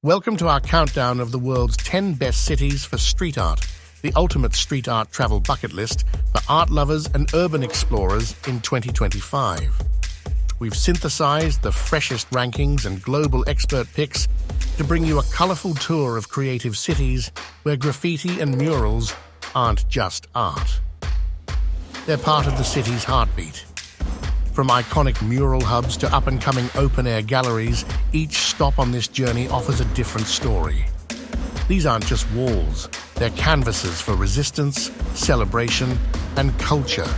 Welcome to our countdown of the world's 10 best cities for street art, the ultimate street art travel bucket list for art lovers and urban explorers in 2025. We've synthesized the freshest rankings and global expert picks to bring you a colorful tour of creative cities where graffiti and murals aren't just art. They're part of the city's heartbeat. From iconic mural hubs to up-and-coming open-air galleries, each stop on this journey offers a different story. These aren't just walls, they're canvases for resistance, celebration, and culture.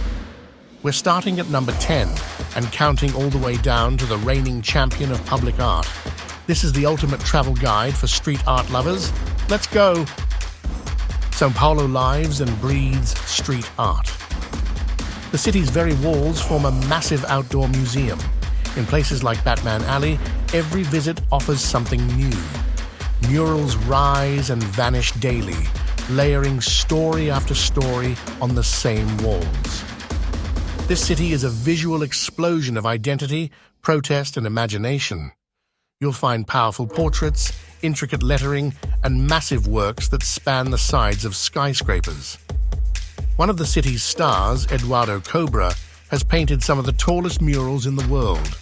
We're starting at number 10 and counting all the way down to the reigning champion of public art. This is the ultimate travel guide for street art lovers. Let's go! São Paulo lives and breathes street art. The city's very walls form a massive outdoor museum. In places like Batman Alley, every visit offers something new. Murals rise and vanish daily, layering story after story on the same walls. This city is a visual explosion of identity, protest, and imagination. You'll find powerful portraits, intricate lettering, and massive works that span the sides of skyscrapers. One of the city's stars, Eduardo Cobra, has painted some of the tallest murals in the world,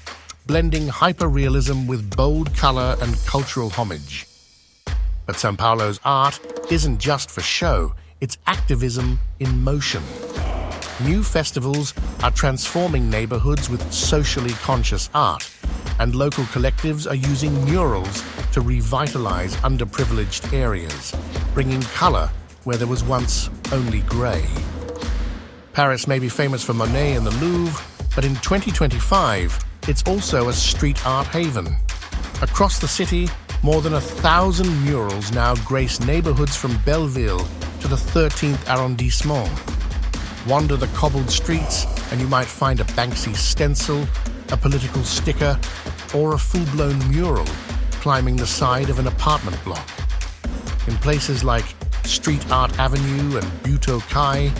blending hyper-realism with bold color and cultural homage. But São Paulo's art isn't just for show, it's activism in motion. New festivals are transforming neighborhoods with socially conscious art, and local collectives are using murals to revitalize underprivileged areas, bringing color where there was once only grey. Paris may be famous for Monet and the Louvre, but in 2025, it's also a street art haven. Across the city, more than 1,000 murals now grace neighborhoods from Belleville to the 13th arrondissement. Wander the cobbled streets and you might find a Banksy stencil, a political sticker, or a full-blown mural climbing the side of an apartment block. In places like Street Art Avenue and Buto Kai,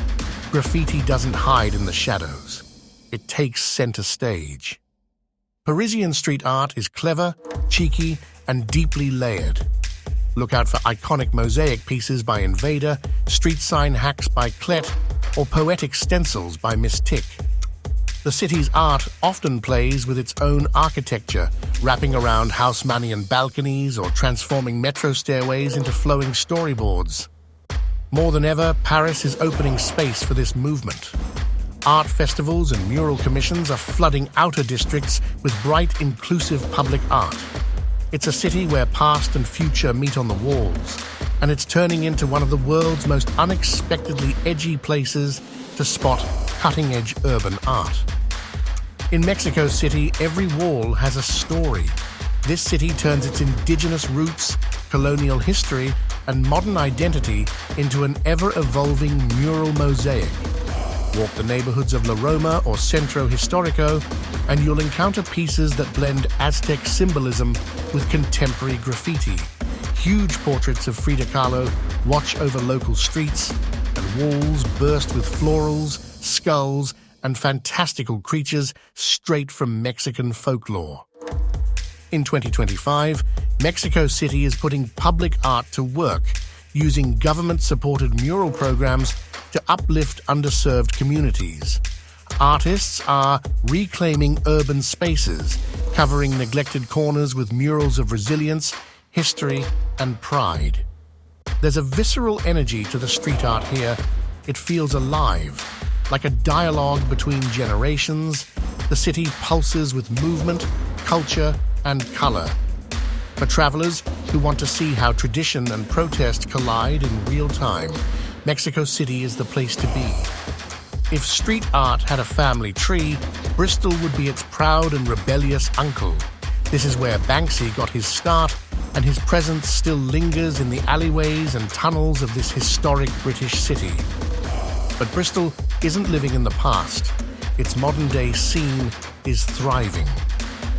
graffiti doesn't hide in the shadows. It takes center stage. Parisian street art is clever, cheeky, and deeply layered. Look out for iconic mosaic pieces by Invader, street sign hacks by Clet, or poetic stencils by Miss Tick. The city's art often plays with its own architecture, wrapping around Haussmannian balconies or transforming metro stairways into flowing storyboards. More than ever, Paris is opening space for this movement. Art festivals and mural commissions are flooding outer districts with bright, inclusive public art. It's a city where past and future meet on the walls, and it's turning into one of the world's most unexpectedly edgy places to spot cutting-edge urban art. In Mexico City, every wall has a story. This city turns its indigenous roots, colonial history, and modern identity into an ever-evolving mural mosaic. Walk the neighborhoods of La Roma or Centro Histórico, and you'll encounter pieces that blend Aztec symbolism with contemporary graffiti. Huge portraits of Frida Kahlo watch over local streets, and walls burst with florals, skulls, and fantastical creatures straight from Mexican folklore. In 2025, Mexico City is putting public art to work, using government-supported mural programs to uplift underserved communities. Artists are reclaiming urban spaces, covering neglected corners with murals of resilience, history, and pride. There's a visceral energy to the street art here. It feels alive, like a dialogue between generations. The city pulses with movement, culture, and color. For travelers who want to see how tradition and protest collide in real time, Mexico City is the place to be. If street art had a family tree, Bristol would be its proud and rebellious uncle. This is where Banksy got his start, and his presence still lingers in the alleyways and tunnels of this historic British city. But Bristol isn't living in the past. Its modern-day scene is thriving.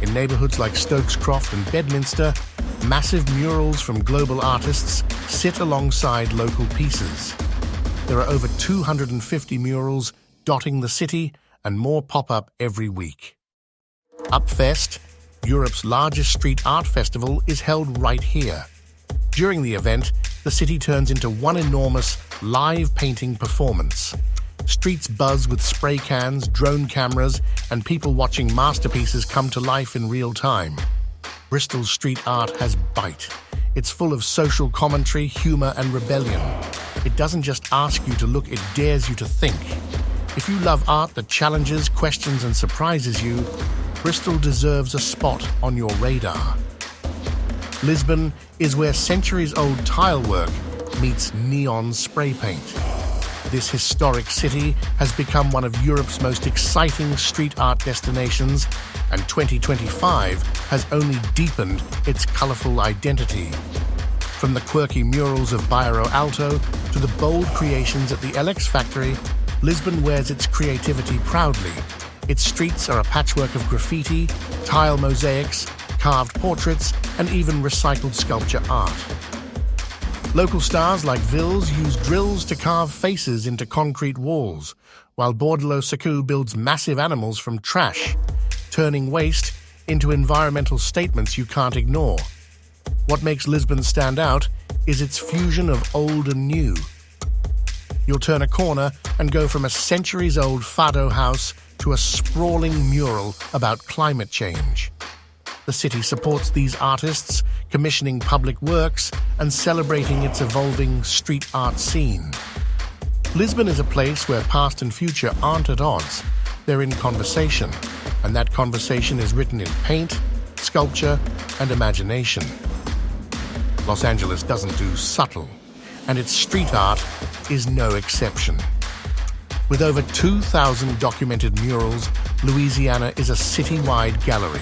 In neighborhoods like Stokes Croft and Bedminster, massive murals from global artists sit alongside local pieces. There are over 250 murals dotting the city, and more pop up every week. Upfest, Europe's largest street art festival, is held right here. During the event, the city turns into one enormous live painting performance. Streets buzz with spray cans, drone cameras, and people watching masterpieces come to life in real time. Bristol's street art has bite. It's full of social commentary, humor, and rebellion. It doesn't just ask you to look, it dares you to think. If you love art that challenges, questions, and surprises you, Bristol deserves a spot on your radar. Lisbon is where centuries-old tile work meets neon spray paint. This historic city has become one of Europe's most exciting street art destinations, and 2025 has only deepened its colorful identity. From the quirky murals of Bairro Alto to the bold creations at the LX Factory, Lisbon wears its creativity proudly. Its streets are a patchwork of graffiti, tile mosaics, carved portraits, and even recycled sculpture art. Local stars like Vils use drills to carve faces into concrete walls, while Bordelot Secours builds massive animals from trash, turning waste into environmental statements you can't ignore. What makes Lisbon stand out is its fusion of old and new. You'll turn a corner and go from a centuries-old fado house to a sprawling mural about climate change. The city supports these artists, commissioning public works and celebrating its evolving street art scene. Lisbon is a place where past and future aren't at odds. They're in conversation, and that conversation is written in paint, sculpture, and imagination. Los Angeles doesn't do subtle, and its street art is no exception. With over 2,000 documented murals, Louisiana is a citywide gallery.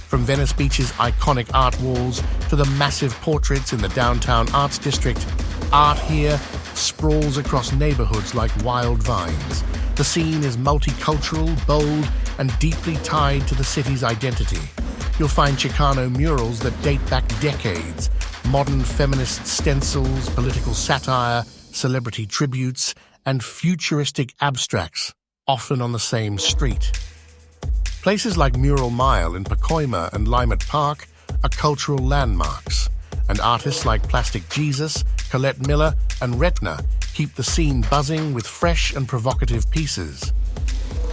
From Venice Beach's iconic art walls to the massive portraits in the downtown arts district, art here sprawls across neighborhoods like wild vines. The scene is multicultural, bold, and deeply tied to the city's identity. You'll find Chicano murals that date back decades, modern feminist stencils, political satire, celebrity tributes, and futuristic abstracts, often on the same street. Places like Mural Mile in Pacoima and Limerick Park are cultural landmarks, and artists like Plastic Jesus, Colette Miller, and Retna keep the scene buzzing with fresh and provocative pieces.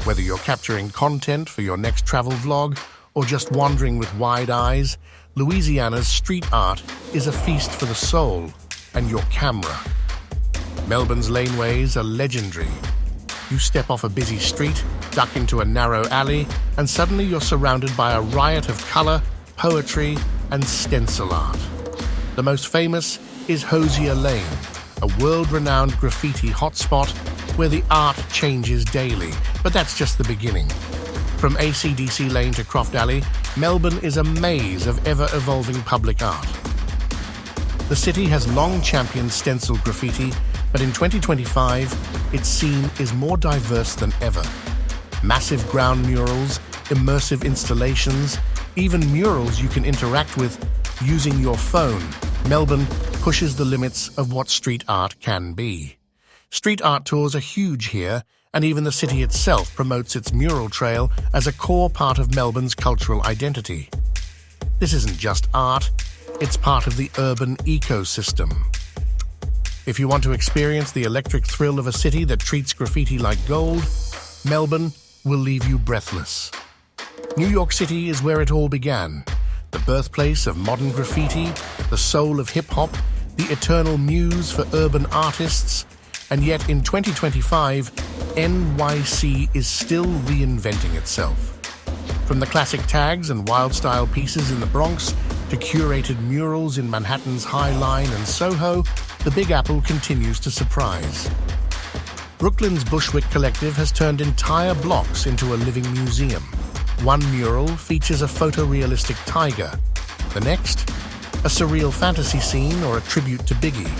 Whether you're capturing content for your next travel vlog or just wandering with wide eyes, Louisiana's street art is a feast for the soul and your camera. Melbourne's laneways are legendary. You step off a busy street, duck into a narrow alley, and suddenly you're surrounded by a riot of color, poetry, and stencil art. The most famous is Hosier Lane, a world-renowned graffiti hotspot where the art changes daily, but that's just the beginning. From AC/DC Lane to Croft Alley, Melbourne is a maze of ever-evolving public art. The city has long championed stencil graffiti, but in 2025, its scene is more diverse than ever. Massive ground murals, immersive installations, even murals you can interact with using your phone. Melbourne pushes the limits of what street art can be. Street art tours are huge here, and even the city itself promotes its mural trail as a core part of Melbourne's cultural identity. This isn't just art, it's part of the urban ecosystem. If you want to experience the electric thrill of a city that treats graffiti like gold, Melbourne will leave you breathless. New York City is where it all began, the birthplace of modern graffiti, the soul of hip-hop, the eternal muse for urban artists, and yet in 2025, NYC is still reinventing itself. From the classic tags and wild-style pieces in the Bronx to curated murals in Manhattan's High Line and Soho, the Big Apple continues to surprise. Brooklyn's Bushwick Collective has turned entire blocks into a living museum. One mural features a photorealistic tiger. The next, a surreal fantasy scene or a tribute to Biggie.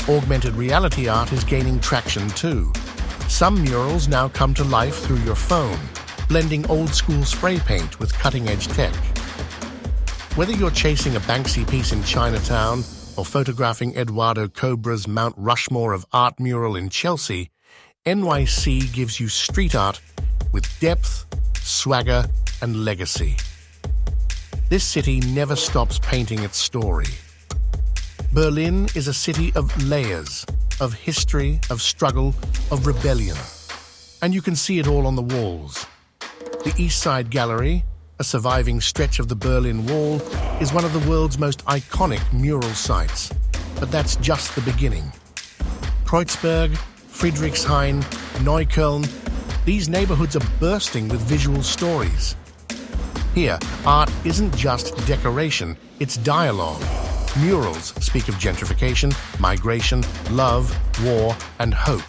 Augmented reality art is gaining traction too. Some murals now come to life through your phone, blending old-school spray paint with cutting-edge tech. Whether you're chasing a Banksy piece in Chinatown or photographing Eduardo Cobra's Mount Rushmore of art mural in Chelsea, NYC gives you street art with depth, swagger, and legacy. This city never stops painting its story. Berlin is a city of layers, of history, of struggle, of rebellion. And you can see it all on the walls. The East Side Gallery, a surviving stretch of the Berlin Wall, is one of the world's most iconic mural sites. But that's just the beginning. Kreuzberg, Friedrichshain, Neukölln, these neighborhoods are bursting with visual stories. Here, art isn't just decoration, it's dialogue. Murals speak of gentrification, migration, love, war, and hope.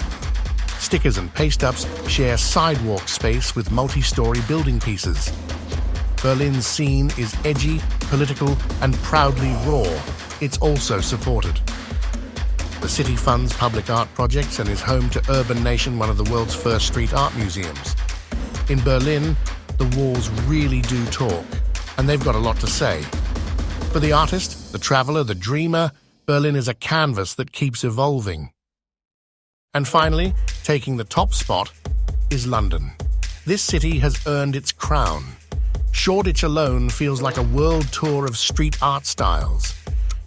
Stickers and paste-ups share sidewalk space with multi-story building pieces. Berlin's scene is edgy, political, and proudly raw. It's also supported. The city funds public art projects and is home to Urban Nation, one of the world's first street art museums. In Berlin, the walls really do talk, and they've got a lot to say. For the artist, the traveler, the dreamer, Berlin is a canvas that keeps evolving. And finally, taking the top spot is London. This city has earned its crown. Shoreditch alone feels like a world tour of street art styles.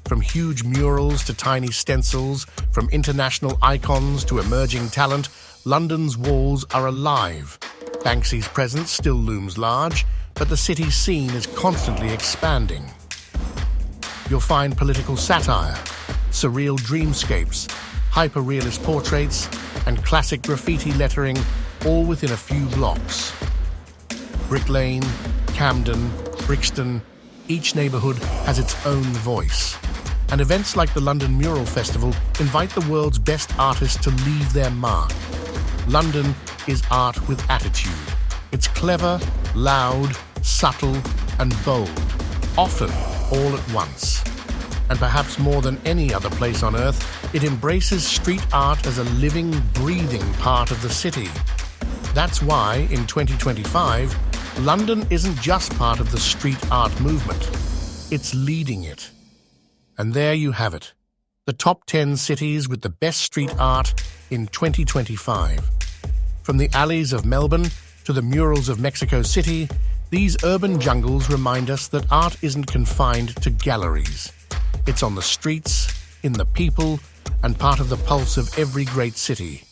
From huge murals to tiny stencils, from international icons to emerging talent, London's walls are alive. Banksy's presence still looms large, but the city's scene is constantly expanding. You'll find political satire, surreal dreamscapes, hyper-realist portraits, and classic graffiti lettering, all within a few blocks. Brick Lane, Camden, Brixton, each neighborhood has its own voice. And events like the London Mural Festival invite the world's best artists to leave their mark. London is art with attitude. It's clever, loud, subtle, and bold, often all at once. And perhaps more than any other place on earth, it embraces street art as a living, breathing part of the city. That's why, in 2025, London isn't just part of the street art movement. It's leading it. And there you have it, the top 10 cities with the best street art in 2025. From the alleys of Melbourne to the murals of Mexico City, these urban jungles remind us that art isn't confined to galleries. It's on the streets, in the people, and part of the pulse of every great city.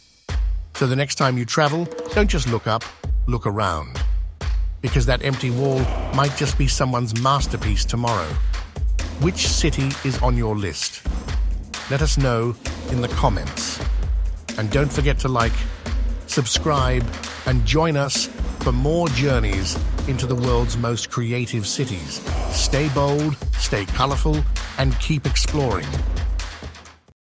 So the next time you travel, don't just look up, look around. Because that empty wall might just be someone's masterpiece tomorrow. Which city is on your list? Let us know in the comments. And don't forget to like, subscribe, and join us for more journeys into the world's most creative cities. Stay bold, stay colorful, and keep exploring.